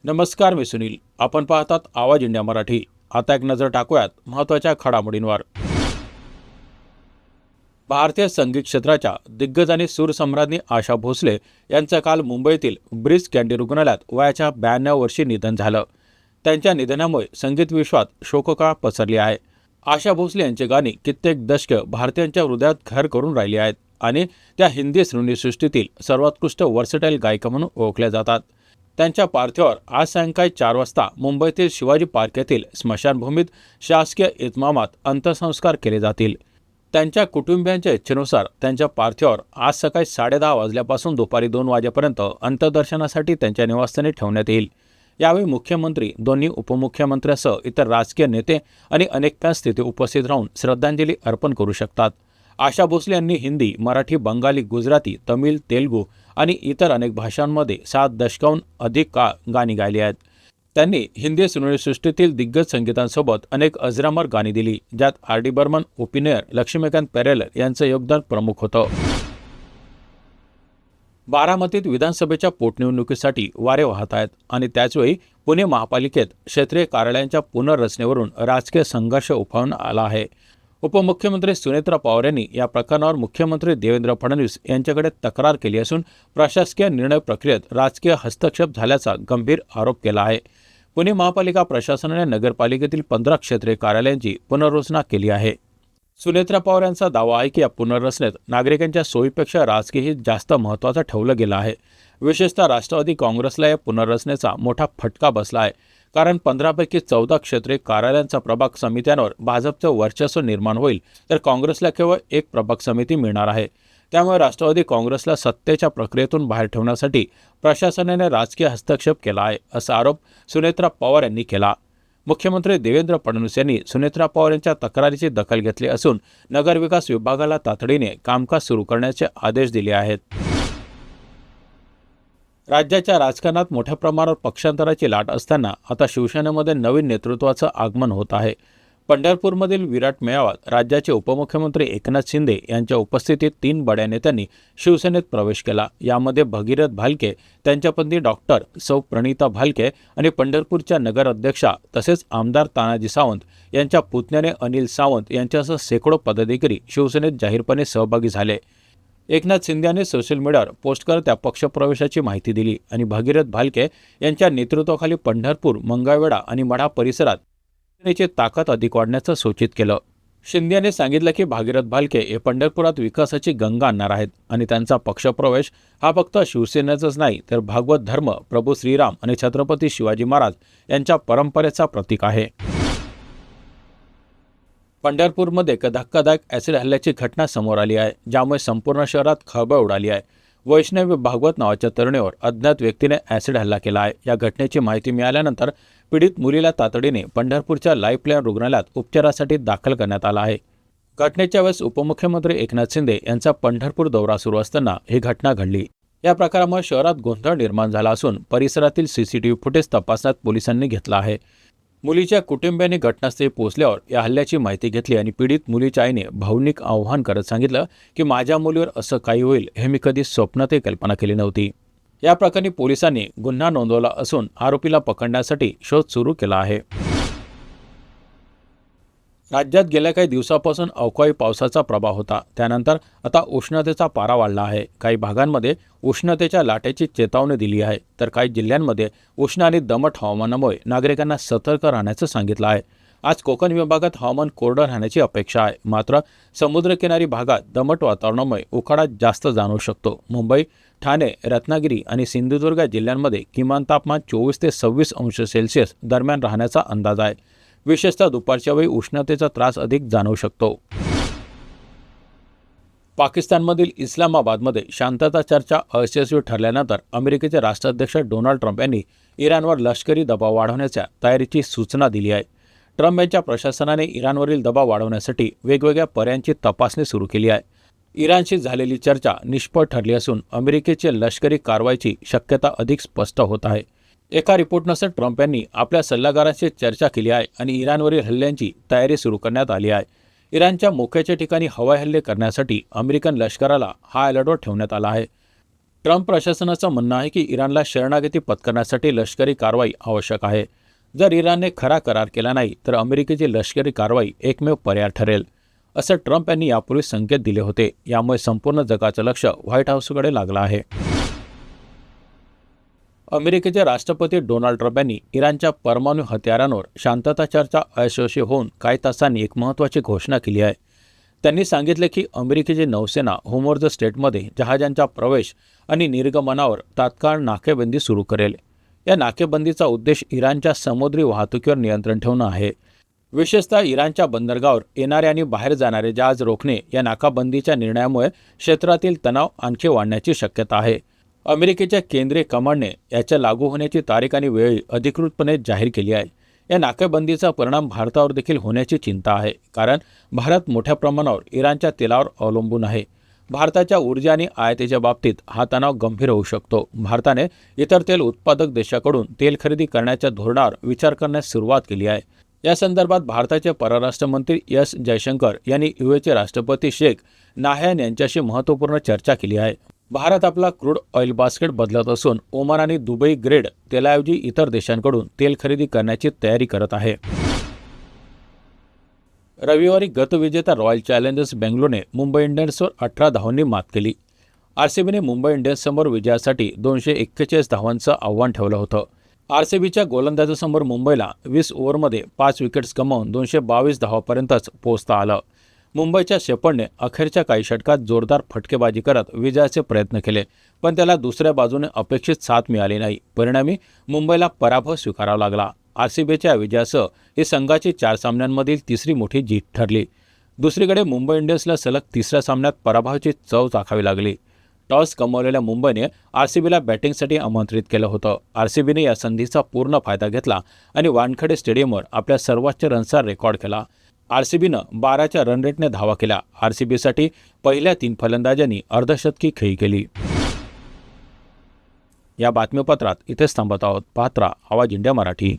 नमस्कार, मी सुनील. आपण पाहतात आवाज इंडिया मराठी. आता एक नजर टाकूयात महत्त्वाच्या घडामोडींवर. भारतीय संगीत क्षेत्राच्या दिग्गज आणि सूरसम्राज्ञी आशा भोसले यांचं काल मुंबईतील ब्रीच कँडी रुग्णालयात वयाच्या 92 वर्षी निधन झालं. त्यांच्या निधनामुळे संगीत विश्वात शोककळा पसरली आहे. आशा भोसले यांची गाणी कित्येक दशके भारतीयांच्या हृदयात घर करून राहिली आहेत आणि त्या हिंदी सृष्टीतील सर्वोत्कृष्ट वर्सटाईल गायिका म्हणून ओळखल्या जातात. त्यांच्या पार्थिवावर आज सायंकाळी 4 वाजता मुंबईतील शिवाजी पार्क येथील स्मशानभूमीत शासकीय इतमामात अंत्यसंस्कार केले जातील. त्यांच्या कुटुंबियांच्या इच्छेनुसार त्यांच्या पार्थिवावर आज सकाळी 10:30 वाजल्यापासून दुपारी 2 वाजेपर्यंत अंत्यदर्शनासाठी त्यांच्या निवासस्थानी ठेवण्यात येईल. यावेळी मुख्यमंत्री, दोन्ही उपमुख्यमंत्र्यांसह इतर राजकीय नेते आणि अनेक फॅन्स तिथे उपस्थित राहून श्रद्धांजली अर्पण करू शकतात. आशा भोसले यांनी हिंदी, मराठी, बंगाली, गुजराती, तमिळ, तेलुगू आणि इतर अनेक भाषांमध्ये 7 दशकांहून अधिक काळ गाणी गायली आहेत. त्यांनी हिंदी सृष्टीतील दिग्गज संगीतांसोबत अनेक अजरामर गाणी दिली, ज्यात आर डी बर्मन, ओ.पी. नायर, लक्ष्मीकांत पेरेलर यांचं योगदान प्रमुख होतं. बारामतीत विधानसभेच्या पोटनिवडणुकीसाठी वारे वाहत आहेत आणि त्याचवेळी पुणे महापालिकेत क्षेत्रीय कार्यालयांच्या पुनर्रचनेवरून राजकीय संघर्ष उफाळून आला आहे. उपमुख्यमंत्री सुनेत्रा पवार यांनी या प्रकरणावर मुख्यमंत्री देवेंद्र फडणवीस यांच्याकडे तक्रार केली असून प्रशासकीय निर्णय प्रक्रियेत राजकीय हस्तक्षेप झाल्याचा गंभीर आरोप केला आहे. पुणे महापालिका प्रशासनाने नगरपालिकेतील 15 क्षेत्रीय कार्यालयांची पुनर्रचना केली आहे. सुनेत्रा पवार यांचा दावा आहे की या पुनर्रचनेत नागरिकांच्या सोयीपेक्षा राजकीय हित जास्त महत्त्वाचं ठेवलं गेलं आहे. विशेषतः राष्ट्रवादी काँग्रेसला या पुनर्रचनेचा मोठा फटका बसला आहे, कारण 15 पैकी 14 क्षेत्रीय कार्यालयांचा प्रभाग समित्यांवर भाजपचं वर्चस्व निर्माण होईल, तर काँग्रेसला केवळ एक प्रभाग समिती मिळणार आहे. त्यामुळे राष्ट्रवादी काँग्रेसला सत्तेच्या प्रक्रियेतून बाहेर ठेवण्यासाठी प्रशासनाने राजकीय हस्तक्षेप केला आहे, असा आरोप सुनेत्रा पवार यांनी केला. मुख्यमंत्री देवेंद्र फडणवीस यांनी सुनेत्रा पवार यांच्या तक्रारीची दखल घेतली असून नगरविकास विभागाला तातडीने कामकाज सुरू करण्याचे आदेश दिले आहेत. राज्याच्या राजकारणात मोठ्या प्रमाणावर पक्षांतराची लाट असताना आता शिवसेनेमध्ये नवीन नेतृत्वाचं आगमन होत आहे. पंढरपूरमधील विराट मेळाव्यात राज्याचे उपमुख्यमंत्री एकनाथ शिंदे यांच्या उपस्थितीत 3 बड्या नेत्यांनी शिवसेनेत प्रवेश केला. यामध्ये भगीरथ भालके, त्यांच्या पत्नी डॉक्टर सौ प्रणिता भालके आणि पंढरपूरच्या नगराध्यक्षा तसेच आमदार तानाजी सावंत यांच्या पुतण्याने अनिल सावंत यांच्यासह शेकडो पदाधिकारी शिवसेनेत जाहीरपणे सहभागी झाले. एकनाथ शिंदे यांनी सोशल मीडियावर पोस्ट करत त्या पक्षप्रवेशाची माहिती दिली आणि भगीरथ भालके यांच्या नेतृत्वाखाली पंढरपूर, मंगळवेढा आणि मढा परिसरात शिवसेनेची ताकद अधिक वाढण्याचं सूचित केलं. शिंदे यांनी सांगितलं की भगीरथ भालके हे पंढरपुरात विकासाची गंगा आणणार आहेत आणि त्यांचा पक्षप्रवेश हा फक्त शिवसेनेचाच नाही, तर भागवत धर्म, प्रभू श्रीराम आणि छत्रपती शिवाजी महाराज यांच्या परंपरेचा प्रतीक आहे. पंढरपूरमध्ये एक धक्कादायक ॲसिड हल्ल्याची घटना समोर आली आहे, ज्यामुळे संपूर्ण शहरात खळबळ उडाली आहे. वैष्णवी भागवत नावाच्या तरुणीवर अज्ञात व्यक्तीने ॲसिड हल्ला केला आहे. या घटनेची माहिती मिळाल्यानंतर पीडित मुलीला तातडीने पंढरपूरच्या लाईफलाईन रुग्णालयात उपचारासाठी दाखल करण्यात आला आहे. घटनेच्या वेळेस उपमुख्यमंत्री एकनाथ शिंदे यांचा पंढरपूर दौरा सुरू असताना ही घटना घडली. या प्रकारामुळे शहरात गोंधळ निर्माण झाला असून परिसरातील सीसीटीव्ही फुटेज तपासण्यात पोलिसांनी घेतला आहे. मुलीच्या कुटुंबियांनी घटनास्थळी पोहोचल्यावर या हल्ल्याची माहिती घेतली आणि पीडित मुलीच्या आईने भावनिक आव्हान करत सांगितलं की माझ्या मुलीवर असं काही होईल हे मी कधी स्वप्नातही कल्पना केली नव्हती. या प्रकरणी पोलिसांनी गुन्हा नोंदवला असून आरोपीला पकडण्यासाठी शोध सुरू केला आहे. राज्यात गेल्या काही दिवसापासून अवकाळी पावसाचा प्रभाव होता. त्यानंतर आता उष्णतेचा पारा वाढला आहे. काही भागांमध्ये उष्णतेच्या लाटेची चेतावणी दिली आहे, तर काही जिल्ह्यांमध्ये उष्ण आणि दमट हवामानामुळे नागरिकांना सतर्क राहण्याचं सांगितलं आहे. आज कोकण विभागात हवामान कोरडं राहण्याची अपेक्षा आहे, मात्र समुद्रकिनारी भागात दमट वातावरणामुळे उकाडा जास्त जाणवू शकतो. मुंबई, ठाणे, रत्नागिरी आणि सिंधुदुर्ग जिल्ह्यांमध्ये किमान तापमान 24 ते 26 अंश सेल्सिअस दरम्यान राहण्याचा अंदाज आहे. विशेषतः दुपारच्या वेळी उष्णतेचा त्रास अधिक जाणवू शकतो. पाकिस्तानमधील इस्लामाबादमध्ये शांतता चर्चा अयशस्वी ठरल्यानंतर अमेरिकेचे राष्ट्राध्यक्ष डोनाल्ड ट्रम्प यांनी इराणवर लष्करी दबाव वाढवण्याच्या तयारीची सूचना दिली आहे. ट्रम्प यांच्या प्रशासनाने इराणवरील दबाव वाढवण्यासाठी वेगवेगळ्या पर्यायांची तपासणी सुरू केली आहे. इराणशी झालेली चर्चा निष्फळ ठरली असून अमेरिकेची लष्करी कारवाईची शक्यता अधिक स्पष्ट होत आहे. एका रिपोर्टनुसार ट्रम्प यांनी आपल्या सल्लागारांशी चर्चा केली आहे आणि इराणवरील हल्ल्यांची तयारी सुरू करण्यात आली आहे. इराणच्या मोक्याच्या ठिकाणी हवाई हल्ले करण्यासाठी अमेरिकन लष्कराला हाय अलर्टवर ठेवण्यात आला आहे. ट्रम्प प्रशासनाचं म्हणणं आहे की इराणला शरणागती पत्करण्यासाठी लष्करी कारवाई आवश्यक आहे. जर इराणने खरा करार केला नाही तर अमेरिकेची लष्करी कारवाई एकमेव पर्याय ठरेल, असं ट्रम्प यांनी यापूर्वी संकेत दिले होते. यामुळे संपूर्ण जगाचं लक्ष व्हाईट हाऊसकडे लागलं आहे. अमेरिकेचे राष्ट्रपती डोनाल्ड ट्रम्प यांनी इराणच्या परमाणु हत्यारांवर शांतता चर्चा अयशस्वी होऊन काही तासांनी एक महत्त्वाची घोषणा केली आहे. त्यांनी सांगितले की अमेरिकेची नौसेना होमोर्ज स्टेटमध्ये जहाजांच्या प्रवेश आणि निर्गमनावर तात्काळ नाकेबंदी सुरू करेल. या नाकेबंदीचा उद्देश इराणच्या समुद्री वाहतुकीवर नियंत्रण ठेवणं आहे. विशेषतः इराणच्या बंदरगावावर येणारे आणि बाहेर जाणारे जहाज रोखणे. या नाकाबंदीच्या निर्णयामुळे क्षेत्रातील तणाव आणखी वाढण्याची शक्यता आहे. अमेरिकेच्या केंद्रीय कमांडने याच्या लागू होण्याची तारीख आणि वेळ अधिकृतपणे जाहीर केली आहे. या नाकेबंदीचा परिणाम भारतावर देखील होण्याची चिंता आहे, कारण भारत मोठ्या प्रमाणावर इराणच्या तेलावर अवलंबून आहे. भारताच्या ऊर्जा आणि आयातीच्या बाबतीत हा तणाव गंभीर होऊ शकतो. भारताने इतर तेल उत्पादक देशाकडून तेल खरेदी करण्याच्या धोरणावर विचार करण्यास सुरुवात केली आहे. या संदर्भात भारताचे परराष्ट्र मंत्री एस जयशंकर यांनी यूएचे राष्ट्रपती शेख नाहयान यांच्याशी महत्त्वपूर्ण चर्चा केली आहे. भारत आपला क्रूड ऑइल बास्केट बदलत असून ओमान आणि दुबई ग्रेड तेलाऐवजी इतर देशांकडून तेल खरेदी करण्याची तयारी करत आहे. रविवारी गतविजेता रॉयल चॅलेंजर्स बेंगलोरने मुंबई इंडियन्सवर 18 धावांनी मात केली. आरसीबीने मुंबई इंडियन्ससमोर विजयासाठी 241 धावांचं आव्हान ठेवलं होतं. आरसीबीच्या गोलंदाजासमोर मुंबईला 20 ओव्हरमध्ये 5 विकेट्स गमावून 222 धावांपर्यंतच पोहोचता आलं. मुंबईच्या शेफर्डने अखेरच्या काही षटकात जोरदार फटकेबाजी करत विजयाचे प्रयत्न केले, पण त्याला दुसऱ्या बाजूने अपेक्षित साथ मिळाली नाही. परिणामी मुंबईला पराभव स्वीकारावा लागला. आरसीबीच्या विजयासह ही संघाची 4 सामन्यांमधील तिसरी मोठी जीत ठरली. दुसरीकडे मुंबई इंडियन्सला सलग तिसऱ्या सामन्यात पराभवाची चव चाखावी लागली. टॉस गमावलेल्या मुंबईने आरसीबीला बॅटिंगसाठी आमंत्रित केलं होतं. आरसीबीने या संधीचा पूर्ण फायदा घेतला आणि वानखेडे स्टेडियमवर आपल्या सर्वोच्च रनचा रेकॉर्ड केला. आरसीबीनं 12च्या रन रेटने धावा केल्या. आरसीबीसाठी पहिल्या 3 फलंदाजांनी अर्धशतकी खेळी केली. या बातमीपत्रात इथेच थांबत आहोत. पाहत रहा आवाज इंडिया मराठी.